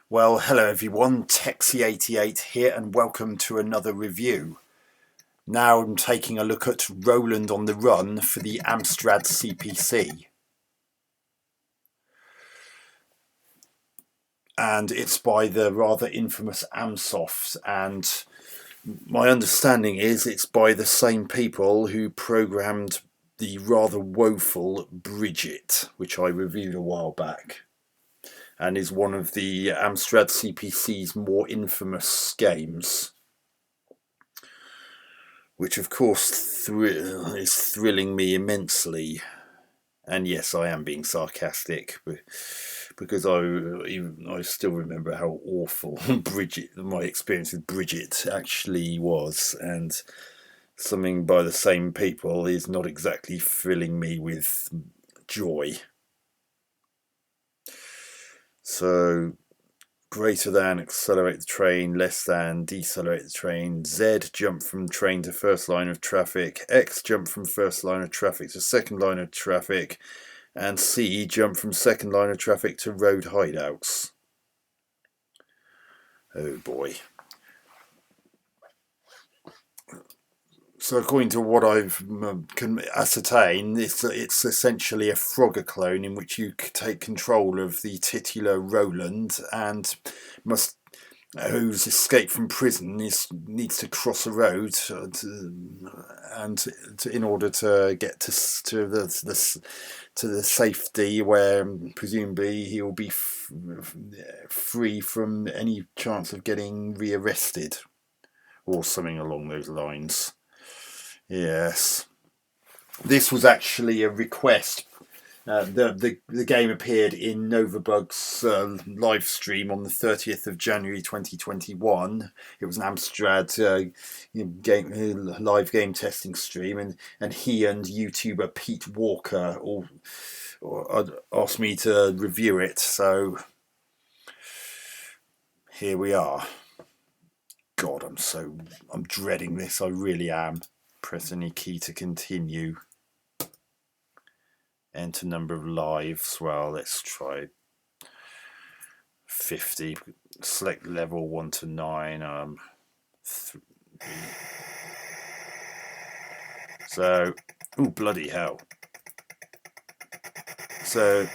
Well, hello everyone, Texie88 here and welcome to another review. Now I'm taking a look at Roland on the Run for the Amstrad CPC. And it's by the rather infamous Amsoft, and my understanding is it's by the same people who programmed the rather woeful Bridget, which I reviewed a while back, and is one of the Amstrad CPC's more infamous games, which of course is thrilling me immensely. And yes, I am being sarcastic, because I still remember how awful my experience with Bridget actually was, and something by the same people is not exactly filling me with joy. So, greater than accelerate the train, less than decelerate the train, Z jump from train to first line of traffic, X jump from first line of traffic to second line of traffic, and C jump from second line of traffic to road hideouts. Oh boy. So according to what I've can ascertain, it's essentially a Frogger clone in which you take control of the titular Roland and who's escaped from prison needs to cross a road in order to get to the safety where presumably he'll be free from any chance of getting rearrested or something along those lines. Yes, this was actually a request. The game appeared in Novabug's live stream on the 30th of January 2021. It was an Amstrad live game testing stream, and he and YouTuber Pete Walker all asked me to review it. So here we are. God, I'm dreading this. I really am. Press any key to continue. Enter number of lives. Well, let's try 50. Select level 1 to 9. So, oh bloody hell! So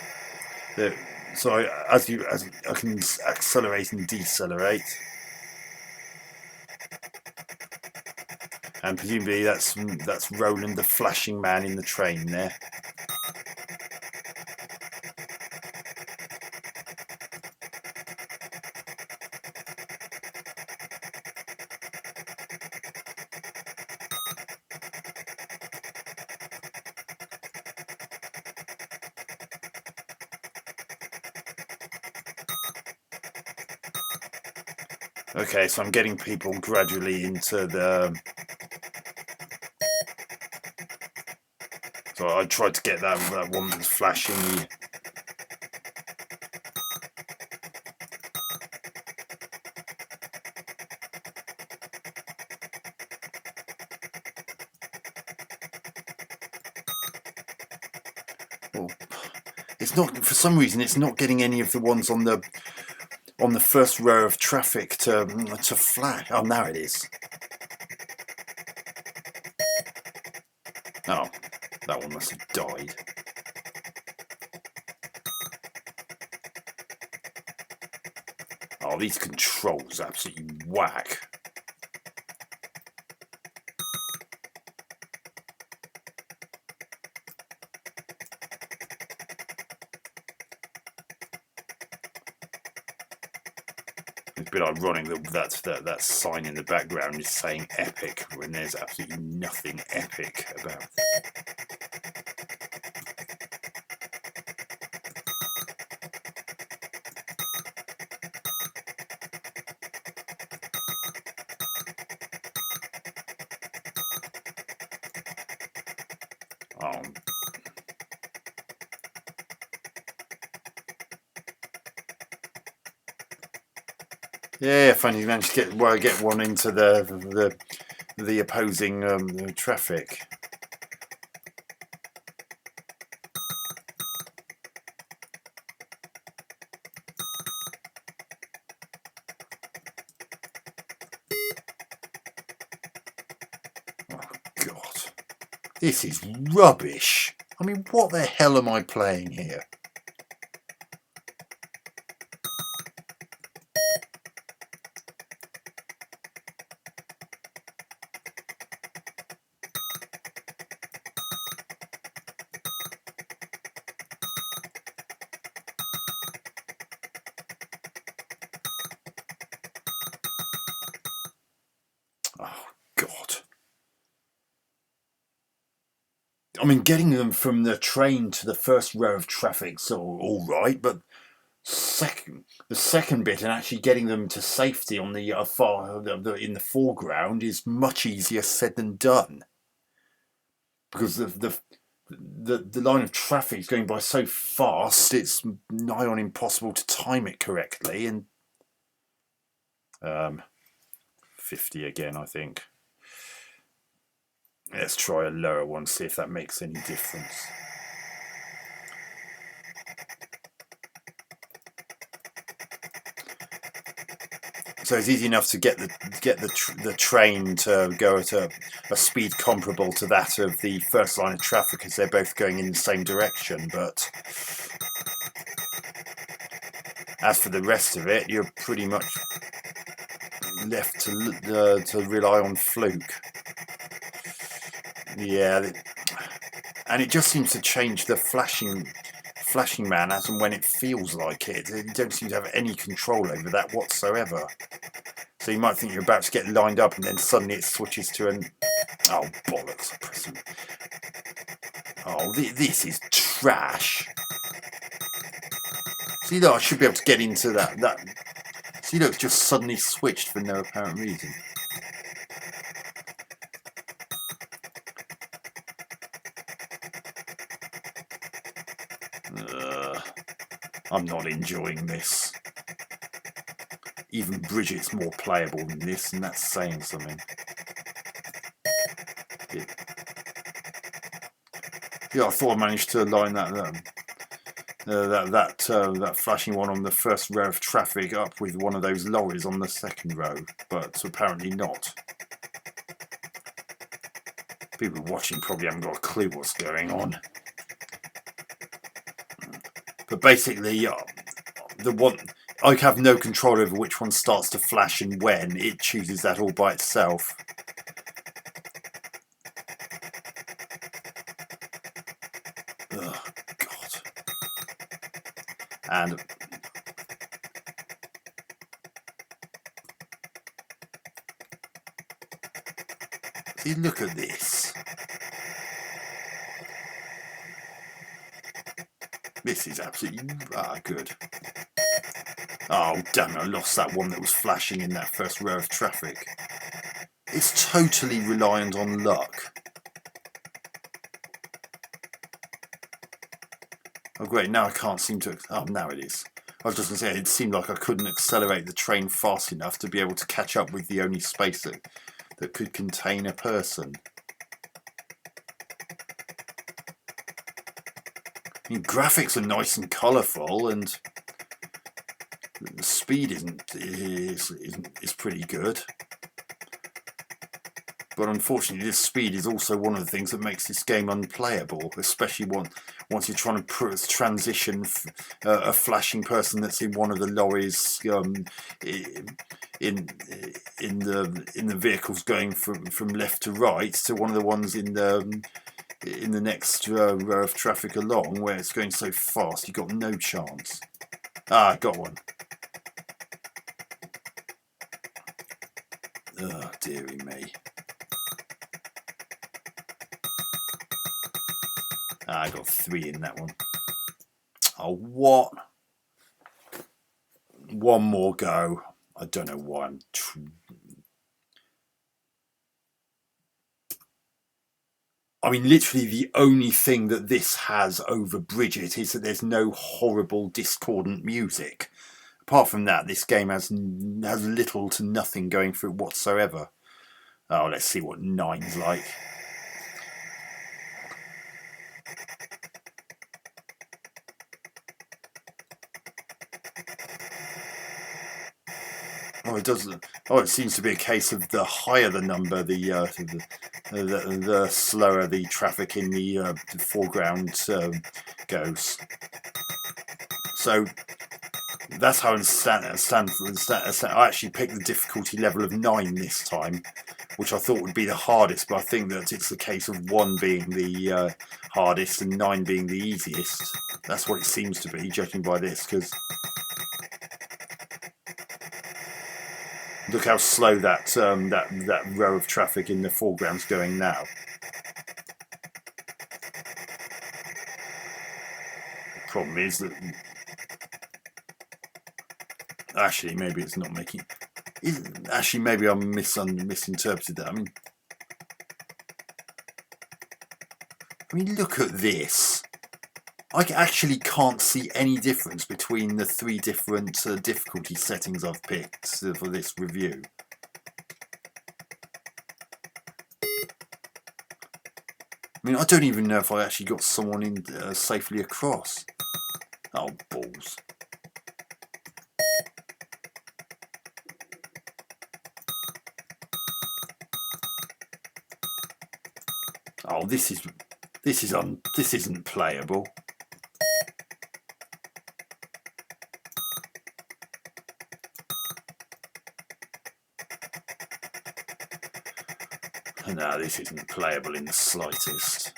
as I can accelerate and decelerate, and presumably that's Roland, the flashing man in the train there. Okay, so I'm getting people gradually into the... So I tried to get that one that's flashing. Well, it's not, for some reason, it's not getting any of the ones on the first row of traffic to flash. Oh, now it is. Oh, that one must have died. Oh, these controls absolutely whack. It's a bit ironic that sign in the background is saying epic when there's absolutely nothing epic about it. Yeah, finally managed to get one into the opposing traffic. This is rubbish. I mean, what the hell am I playing here? Oh, God. I mean, getting them from the train to the first row of traffic's all right, but the second bit and actually getting them to safety on the in the foreground is much easier said than done, because the line of traffic is going by so fast it's nigh on impossible to time it correctly. And 50 again, I think. Let's try a lower one, see if that makes any difference. So it's easy enough to get the train to go at a speed comparable to that of the first line of traffic, as they're both going in the same direction. But as for the rest of it, you're pretty much left to rely on fluke. Yeah, and it just seems to change the flashing man as and when it feels like it. You don't seem to have any control over that whatsoever. So you might think you're about to get lined up, and then suddenly it switches to an... Oh, bollocks. Oh, this is trash. See, look, I should be able to get into that. See, look, it's just suddenly switched for no apparent reason. I'm not enjoying this. Even Bridget's more playable than this, and that's saying something. Yeah, I thought I managed to line that flashing one on the first row of traffic up with one of those lorries on the second row, but apparently not. People watching probably haven't got a clue what's going on. But basically, the one... I have no control over which one starts to flash and when. It chooses that all by itself. Oh, God. And... see, look at this. This is absolutely good. Oh, damn it, I lost that one that was flashing in that first row of traffic. It's totally reliant on luck. Oh, great, now I can't seem to... Oh, now it is. I was just going to say, it seemed like I couldn't accelerate the train fast enough to be able to catch up with the only space that could contain a person. I mean, graphics are nice and colourful, and the speed is pretty good. But unfortunately, this speed is also one of the things that makes this game unplayable, especially once you're trying to transition a flashing person that's in one of the lorries in the vehicles going from left to right to one of the ones in the next row of traffic along, where it's going so fast you've got no chance. Ah, got one. Oh, dearie me. I got 3 in that one. Oh, what? One more go. I don't know why I'm... I mean, literally the only thing that this has over Bridget is that there's no horrible discordant music. Apart from that, this game has little to nothing going for it whatsoever. Oh, let's see what 9's like. Oh, it does. Oh, it seems to be a case of the higher the number, the the slower the traffic in the foreground goes. So that's how I actually picked the difficulty level of 9 this time, which I thought would be the hardest, but I think that it's a case of 1 being the hardest and 9 being the easiest. That's what it seems to be, judging by this, because look how slow that row of traffic in the foreground's going now. The problem is that actually maybe it's not making. Actually, maybe I misinterpreted that. I mean, look at this. I actually can't see any difference between the 3 different difficulty settings I've picked for this review. I mean, I don't even know if I actually got someone in safely across. Oh, balls. Oh, this isn't playable. No, this isn't playable in the slightest.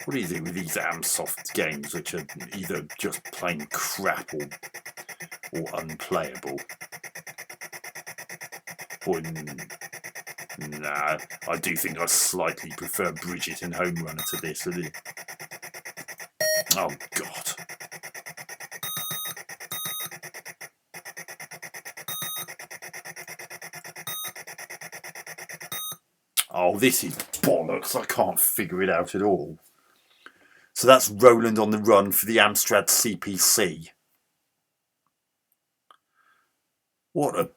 What is it with these Amsoft games, which are either just plain crap or unplayable? Or nah, I do think I slightly prefer Bridget and Home Runner to this. Oh God. Oh, this is bollocks. I can't figure it out at all. So that's Roland on the run for the Amstrad CPC. What a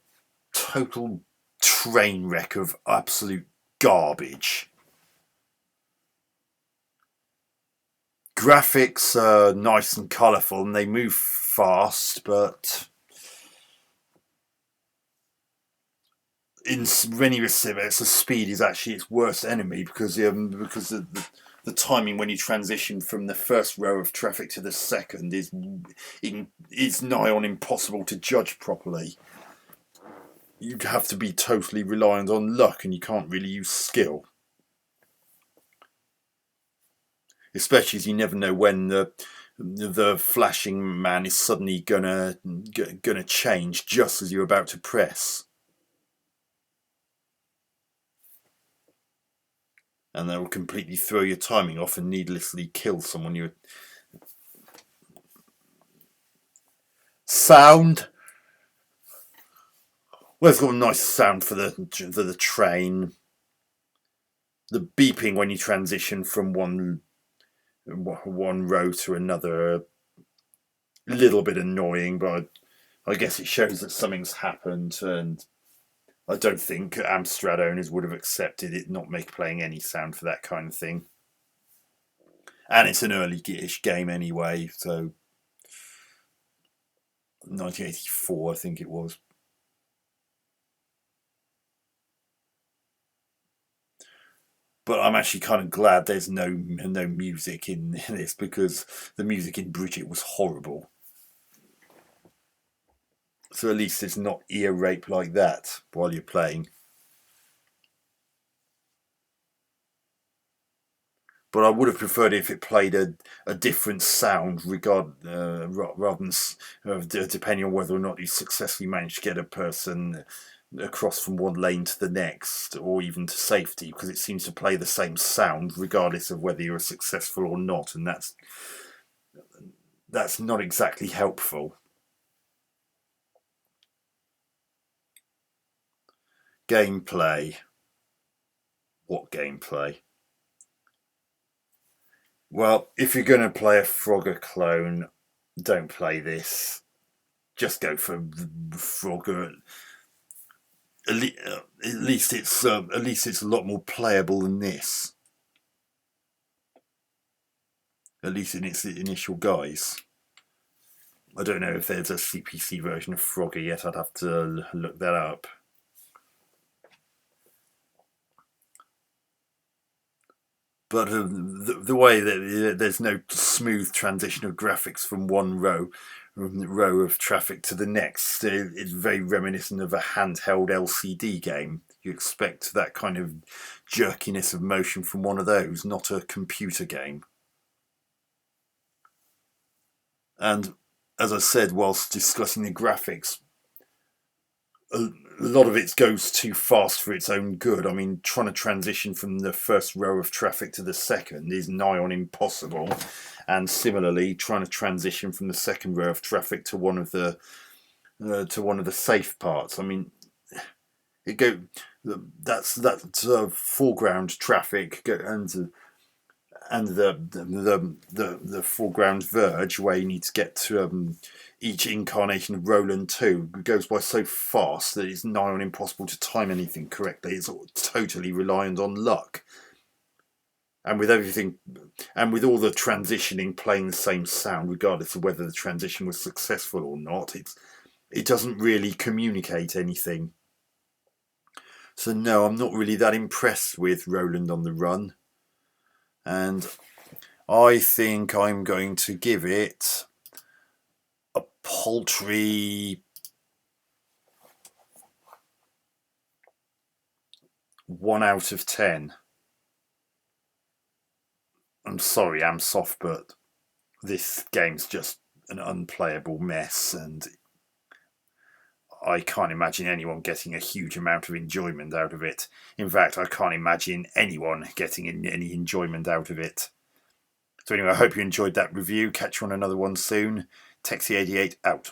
total train wreck of absolute garbage. Graphics are nice and colourful and they move fast, but in many respects the speed is actually its worst enemy, because the timing when you transition from the first row of traffic to the second is nigh on impossible to judge properly. You'd have to be totally reliant on luck, and you can't really use skill. Especially as you never know when the flashing man is suddenly gonna change just as you're about to press. And that will completely throw your timing off and needlessly kill someone. You sound. Well, it's got a nice sound for the train. The beeping when you transition from one row to another, a little bit annoying, but I guess it shows that something's happened, and I don't think Amstrad owners would have accepted it not playing any sound for that kind of thing. And it's an early-ish game anyway, so 1984 I think it was. But I'm actually kind of glad there's no music in this, because the music in Bridget was horrible. So at least it's not ear rape like that while you're playing. But I would have preferred if it played a different sound, rather than depending on whether or not you successfully managed to get a person across from one lane to the next, or even to safety, because it seems to play the same sound regardless of whether you're successful or not, and that's not exactly helpful. Gameplay. What gameplay? Well, if you're going to play a Frogger clone, don't play this. Just go for Frogger. At least it's a lot more playable than this. At least in its initial guise. I don't know if there's a CPC version of Frogger yet. I'd have to look that up. But the way that there's no smooth transition of graphics from one row of traffic to the next, it's very reminiscent of a handheld LCD game. You expect that kind of jerkiness of motion from one of those, not a computer game. And as I said, whilst discussing the graphics, a lot of it goes too fast for its own good. I mean, trying to transition from the first row of traffic to the second is nigh on impossible. And similarly, trying to transition from the second row of traffic to one of the safe parts. I mean, that's foreground traffic and the foreground verge where you need to get to each incarnation of Roland 2 goes by so fast that it's nigh on impossible to time anything correctly. It's totally reliant on luck. And with everything, and with all the transitioning playing the same sound, regardless of whether the transition was successful or not, it doesn't really communicate anything. So no, I'm not really that impressed with Roland on the Run. And I think I'm going to give it a paltry 1 out of 10. I'm sorry, Amsoft, but this game's just an unplayable mess, and I can't imagine anyone getting a huge amount of enjoyment out of it. In fact, I can't imagine anyone getting any enjoyment out of it. So anyway, I hope you enjoyed that review. Catch you on another one soon. Texie88 out.